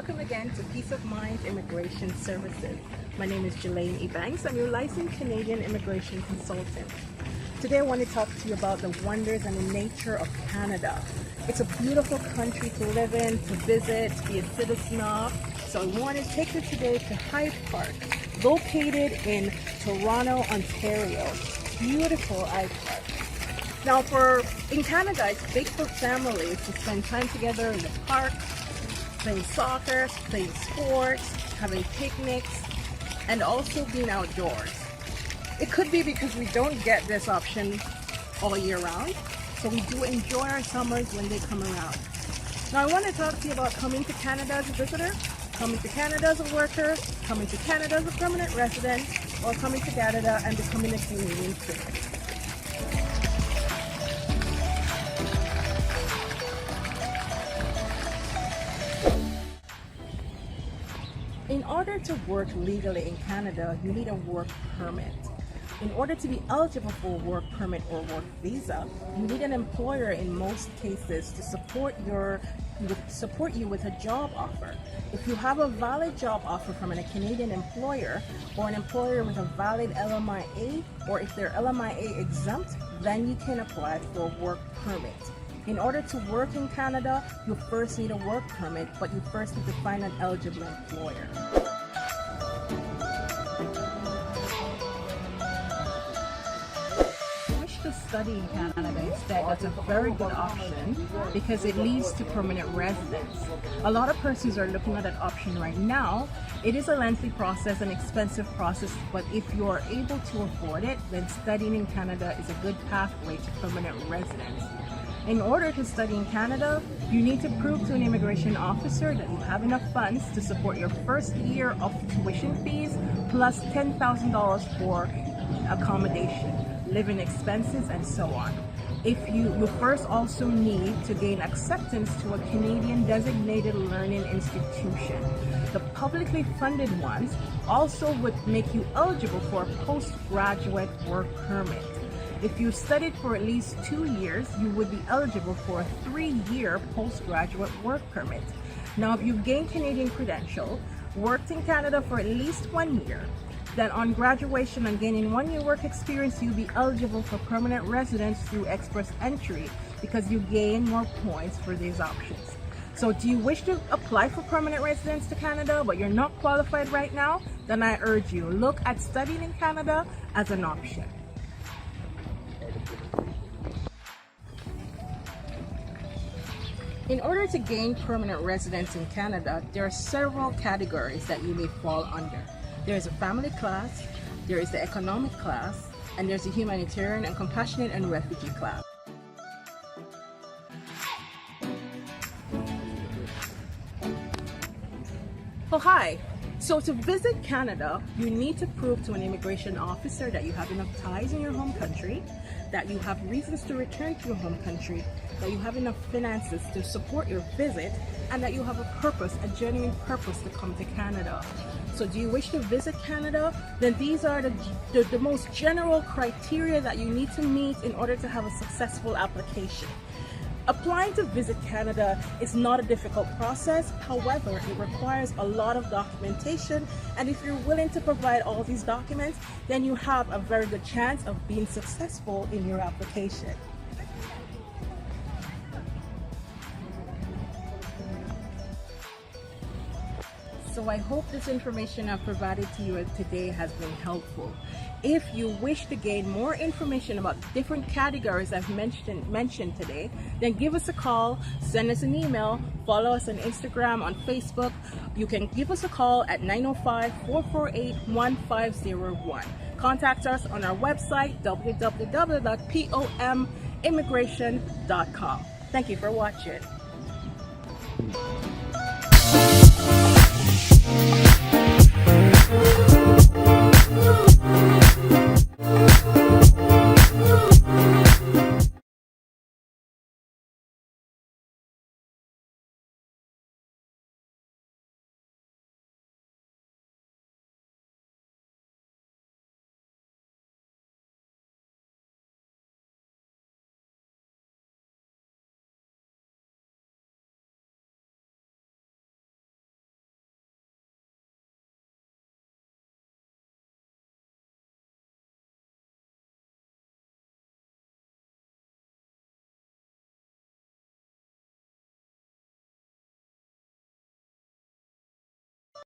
Welcome again to Peace of Mind Immigration Services. My name is Jelaine E. Banks. I'm your licensed Canadian immigration consultant. Today I want to talk to you about the wonders and the nature of Canada. It's a beautiful country to live in, to visit, to be a citizen of. So I want to take you today to Hyde Park, located in Toronto, Ontario. Beautiful Hyde Park. Now in Canada, it's big for families to spend time together in the park, playing soccer, playing sports, having picnics, and also being outdoors. It could be because we don't get this option all year round, so we do enjoy our summers when they come around. Now I want to talk to you about coming to Canada as a visitor, coming to Canada as a worker, coming to Canada as a permanent resident, or coming to Canada and becoming a Canadian citizen. In order to work legally in Canada, you need a work permit. In order to be eligible for a work permit or work visa, you need an employer in most cases to support you with a job offer. If you have a valid job offer from a Canadian employer or an employer with a valid LMIA, or if they're LMIA exempt, then you can apply for a work permit. In order to work in Canada, you first need a work permit, but you first need to find an eligible employer. If you wish to study in Canada instead, that's a very good option because it leads to permanent residence. A lot of persons are looking at that option right now. It is a lengthy process, an expensive process, but if you are able to afford it, then studying in Canada is a good pathway to permanent residence. In order to study in Canada, you need to prove to an immigration officer that you have enough funds to support your first year of tuition fees plus $10,000 for accommodation, living expenses, and so on. You first also need to gain acceptance to a Canadian designated learning institution. The publicly funded ones also would make you eligible for a postgraduate work permit. If you studied for at least 2 years, you would be eligible for a 3-year postgraduate work permit. Now, if you gain Canadian credential, worked in Canada for at least 1 year, then on graduation and gaining 1 year work experience, you'll be eligible for permanent residence through express entry because you gain more points for these options. So do you wish to apply for permanent residence to Canada, but you're not qualified right now? Then I urge you, look at studying in Canada as an option. In order to gain permanent residence in Canada, there are several categories that you may fall under. There is a family class, there is the economic class, and there's a humanitarian and compassionate and refugee class. Oh, hi. So to visit Canada, you need to prove to an immigration officer that you have enough ties in your home country, that you have reasons to return to your home country, that you have enough finances to support your visit, and that you have a purpose, a genuine purpose to come to Canada. So do you wish to visit Canada? Then these are the most general criteria that you need to meet in order to have a successful application. Applying to visit Canada is not a difficult process. However, it requires a lot of documentation, and if you're willing to provide all these documents, then you have a very good chance of being successful in your application. So I hope this information I've provided to you today has been helpful. If you wish to gain more information about different categories I've mentioned today, then give us a call, send us an email, follow us on Instagram, on Facebook. You can give us a call at 905-448-1501. Contact us on our website, www.pomimmigration.com. Thank you for watching.